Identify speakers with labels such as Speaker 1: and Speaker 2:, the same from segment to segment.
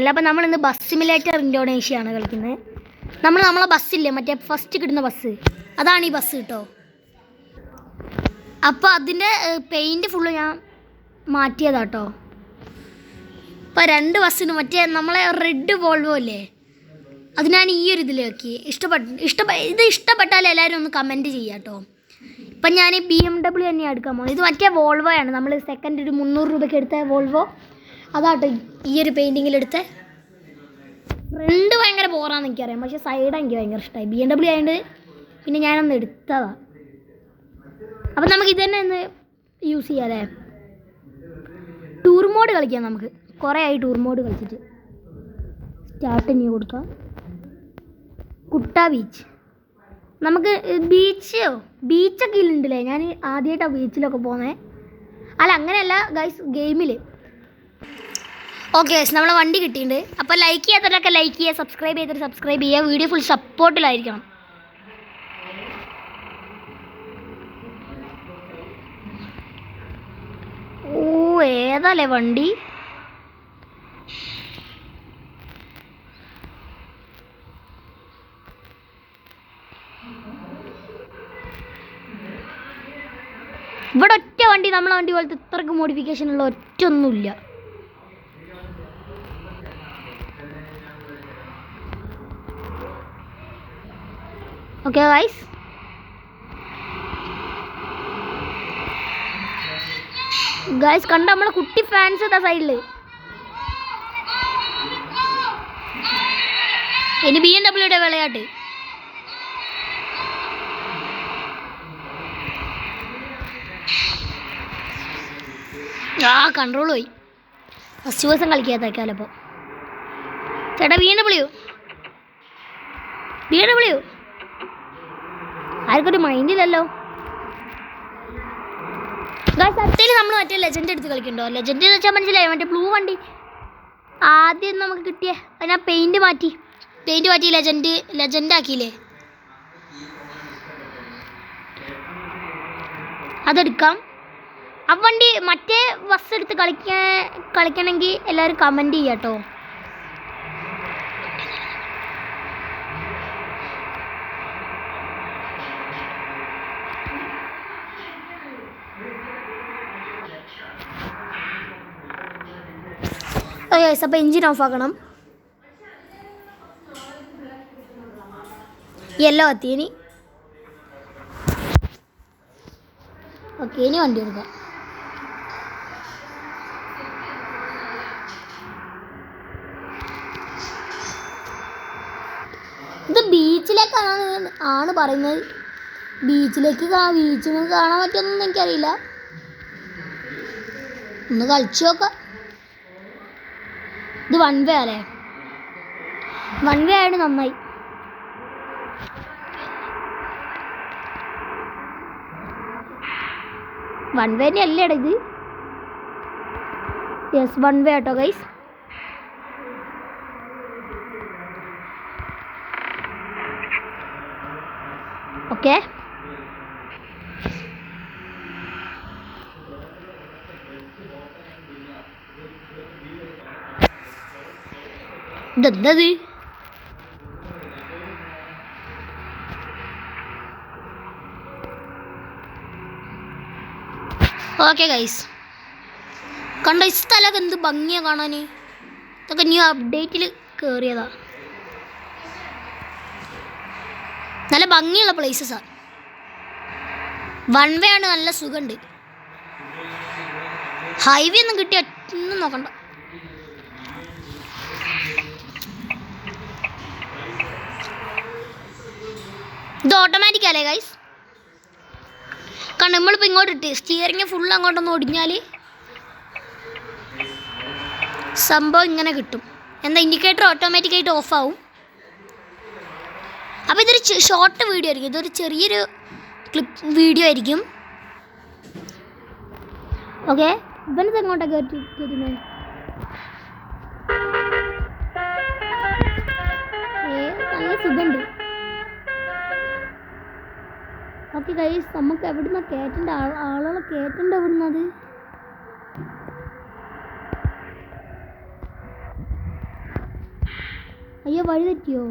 Speaker 1: Channel. അപ്പോൾ നമ്മളിന്ന് bus simulator ഇന്തോനേഷ്യയാണ് കളിക്കുന്നത്. നമ്മളെ ബസ്സില്ലേ, മറ്റേ ഫസ്റ്റ് കിട്ടുന്ന ബസ്, അതാണ് ഈ ബസ് കേട്ടോ. അപ്പോൾ അതിൻ്റെ പെയിൻറ്റ് ഫുള്ള് ഞാൻ മാറ്റിയതാട്ടോ. ഇപ്പോൾ 2 ബസ്സിന് മറ്റേ നമ്മളെ റെഡ് വോൾവോ ഇല്ലേ, അത് ഞാൻ ഈ ഒരു ഇതിലാക്കി. ഇത് ഇഷ്ടപ്പെട്ടാൽ എല്ലാവരും ഒന്ന് കമൻറ്റ് ചെയ്യാം കേട്ടോ. ഇപ്പം ഞാൻ BMW തന്നെയാണ് എടുക്കാൻ പോകുന്നത്. ഇത് മറ്റേ വോൾവോയാണ്, നമ്മൾ സെക്കൻഡ് ഒരു 300 രൂപയ്ക്ക് എടുത്ത വോൾവോ, അതാട്ടോ ഈ ഒരു പെയിൻറ്റിങ്ങിലെടുത്ത. ഫ്രണ്ട് ഭയങ്കര ബോറാന്ന് എനിക്കറിയാം, പക്ഷേ സൈഡ് എനിക്ക് ഭയങ്കര ഇഷ്ടമായി. BMW ആയതുകൊണ്ട് പിന്നെ ഞാനൊന്ന് എടുത്തതാണ്. അപ്പം നമുക്ക് ഇത് തന്നെ ഒന്ന് യൂസ് ചെയ്യാം അല്ലേ. ടൂർ മോഡ് കളിക്കാം നമുക്ക്. കുറേ ആയി ടൂർ മോഡ് കളിച്ചിട്ട്. സ്റ്റാർട്ട് ഇനി കൊടുക്കാം. കുട്ട ബീച്ച്. നമുക്ക് ബീച്ചൊക്കെ ഇല്ലുണ്ടല്ലേ. ഞാൻ ആദ്യമായിട്ടാണ് ബീച്ചിലൊക്കെ പോകുന്നത്. അല്ല അങ്ങനെയല്ല ഗൈസ്, ഗെയിമിൽ. ഓക്കെ ഗൈസ്, നമ്മളെ വണ്ടി കിട്ടിയിട്ടുണ്ട്. അപ്പോൾ ലൈക്ക് ചെയ്യാത്തവരൊക്കെ ലൈക്ക് ചെയ്യുക, സബ്സ്ക്രൈബ് ചെയ്തിട്ട് സബ്സ്ക്രൈബ് ചെയ്യുക. വീഡിയോ ഫുൾ സപ്പോർട്ടിലായിരിക്കണം. ഓ ഏതല്ലേ വണ്ടി. ഇവിടെ ഒറ്റ വണ്ടി, നമ്മളെ വണ്ടി പോലത്തെ ഇത്രയ്ക്ക് മോഡിഫിക്കേഷനുള്ള ഒറ്റ ഒന്നുമില്ല. ഓക്കെ ഗൈസ് കണ്ട നമ്മളെ കുട്ടി ഫാൻസ് ഇതാ സൈഡിൽ. ഇനി BMW വിളയാട്ട്. കൺട്രോൾ പോയി. ഫസ്റ്റ് ദിവസം കളിക്കാത്തേക്കാലോ. അപ്പോൾ ചേട്ടാ BMW ആർക്കൊരു മൈൻഡില്ലല്ലോ. സത്യത്തിൽ നമ്മൾ മറ്റേ ലെജൻഡ് എടുത്ത് കളിക്കണ്ടോ. ലെജൻഡ് എന്ന് വെച്ചാൽ മനസ്സിലായോ, മറ്റേ ബ്ലൂ വണ്ടി ആദ്യം നമുക്ക് കിട്ടിയ. അതിനാ പെയിൻറ്റ് മാറ്റി ലെജൻഡ് ആക്കിയില്ലേ, അതെടുക്കാം. ആ വണ്ടി മറ്റേ ബസ് എടുത്ത് കളിക്കണമെങ്കിൽ എല്ലാവരും കമൻറ്റ് ചെയ്യാം കേട്ടോ. അപ്പോൾ എൻജിൻ ഓഫ് ആക്കണം. യെല്ലോ എത്തി. ഇനി ഓക്കെ, ഇനി വണ്ടി എടുക്കാം. ഇത് ബീച്ചിലേക്കാണ് പറയുന്നത്. ബീച്ചിൽ കാണാൻ പറ്റുമെന്നൊന്നും എനിക്കറിയില്ല. ഒന്ന് കളിച്ചു നോക്കാം. ഇത് 1 വേ അല്ലേ. 1 വേ ആയിട്ട് നന്നായി. വൺ വേ അല്ലേ ഇത്. യെസ് 1 വേ ആട്ടോ ഗൈസ്. ഓക്കെ ഇതെന്തത്. ഓക്കെ ഗൈസ് കണ്ടോ, ഈ സ്ഥലമൊക്കെ എന്ത് ഭംഗിയാണ് കാണാൻ. ഇതൊക്കെ ന്യൂ അപ്ഡേറ്റിൽ കയറിയതാ. നല്ല ഭംഗിയുള്ള പ്ലേസസാണ്. 1 വേ ആണ്, നല്ല സുഖമുണ്ട്. ഹൈവേ ഒന്നും കിട്ടിയ ഒന്നും നോക്കണ്ട. ഇത് ഓട്ടോമാറ്റിക് അല്ലേ ഗൈസ്. കാരണം നമ്മളിപ്പോൾ ഇങ്ങോട്ട് ഇട്ട് സ്റ്റിയറിങ് ഫുൾ അങ്ങോട്ടൊന്ന് ഒടിഞ്ഞാൽ സംഭവം ഇങ്ങനെ കിട്ടും. എന്താ ഇൻഡിക്കേറ്റർ ഓട്ടോമാറ്റിക്കായിട്ട് ഓഫാവും. അപ്പോൾ ഇതൊരു ഷോർട്ട് വീഡിയോ ആയിരിക്കും. ഇതൊരു ചെറിയൊരു വീഡിയോ ആയിരിക്കും. ഓക്കെ, ഇവനത് എങ്ങോട്ടൊക്കെ കയറ്റുന്നത്. നല്ല സുഖമുണ്ട്. ഓക്കെ ഗൈസ്, നമുക്ക് എവിടുന്ന കയറ്റേണ്ട ആളുകളെ കയറ്റേണ്ട എവിടുന്നത്. അയ്യോ വഴി തെറ്റിയോ?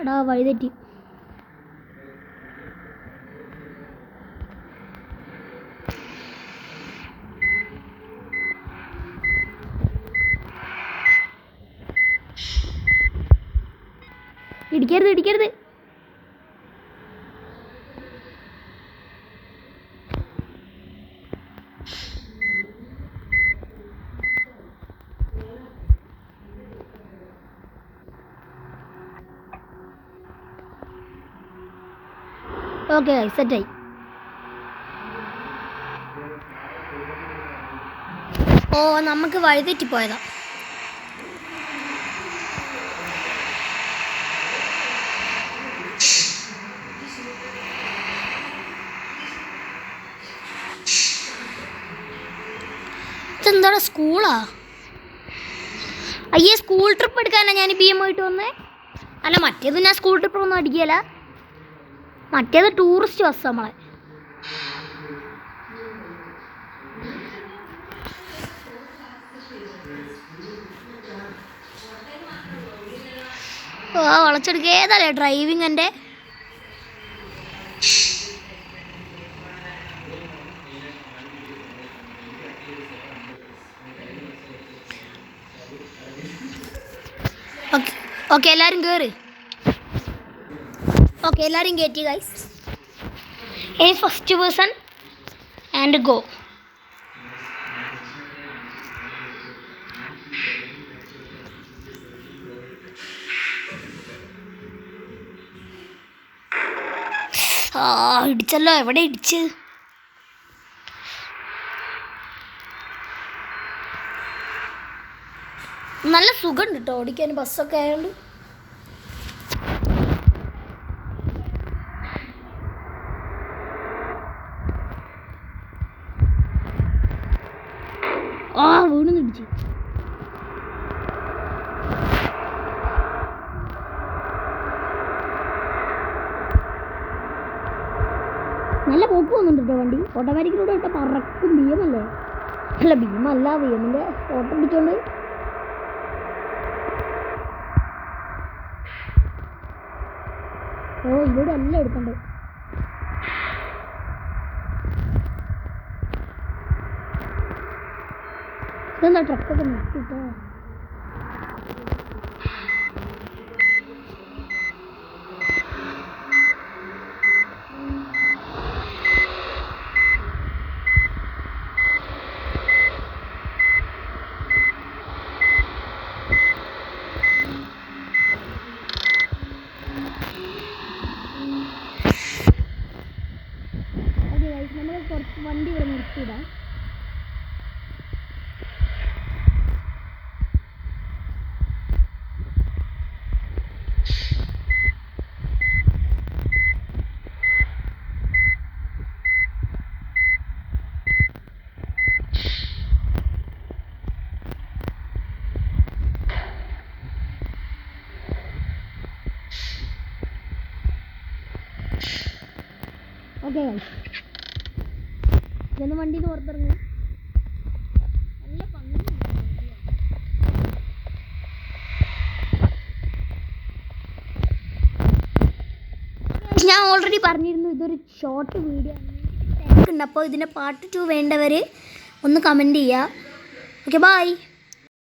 Speaker 1: എടാ വഴി തെറ്റി. ഇടിക്കരുത് ഇടിക്കരുത്. ഓക്കെ സെറ്റായി. ഓ നമുക്ക് വഴിതെറ്റിപ്പോയതാ. ഇതെന്താണ് സ്കൂളാ? അയ്യേ സ്കൂൾ ട്രിപ്പ് എടുക്കാനാണ് ഞാൻ BM ആയിട്ട് വന്നേ. അല്ല മറ്റേത് ഞാൻ സ്കൂൾ ട്രിപ്പ് ഒന്നും അടിക്കുകയല്ല, മറ്റേത് ടൂറിസ്റ്റ് ബസ് നമ്മളെ. വളച്ചെടുക്കുക. ഏതല്ലേ ഡ്രൈവിങ് എൻ്റെ? ഓക്കെ എല്ലാവരും കയറി. ഓക്കെ എല്ലാവരും കയറ്റി ഗൈസ്. ഇനി ഫസ്റ്റ് പേഴ്സൺ ആൻഡ് ഗോ. ഇടിച്ചല്ലോ. എവിടെ ഇടിച്ച്? നല്ല സുഖമുണ്ട് കേട്ടോ ഓടിക്കാൻ, ബസ്സൊക്കെ ആയതുകൊണ്ട്. വീണ് ഇടിച്ച്. നല്ല പോക്ക് പോകുന്നുണ്ട് കേട്ടോ വണ്ടി. ഓട്ടോമാറ്റിക്കിലൂടെ ഇട്ട പറക്കും. BM അല്ലേ? അല്ല BM അല്ല, BMൻ്റെ ഓട്ടോ പിടിച്ചോണ്ട്. ഓ ഇവിടെ എല്ലാം എടുക്കണ്ടേ. ഇതെന്താ ട്രക്കൊക്കെ നിർത്തിട്ടോ? നമ്മൾ കുറച്ച് വണ്ടി ഇവിടെ നിർത്തിയിടാം. ഓക്കെ ഇതൊന്ന് വണ്ടിയിൽ നിന്ന് പുറത്തിറങ്ങി. നല്ല ഭംഗി. ഞാൻ ഓൾറെഡി പറഞ്ഞിരുന്നു ഇതൊരു ഷോർട്ട് വീഡിയോ ആണ്. തിരക്കുണ്ട്. അപ്പോൾ ഇതിൻ്റെ പാർട്ട് 2 വേണ്ടവർ ഒന്ന് കമൻറ്റ് ചെയ്യുക. Okay bye.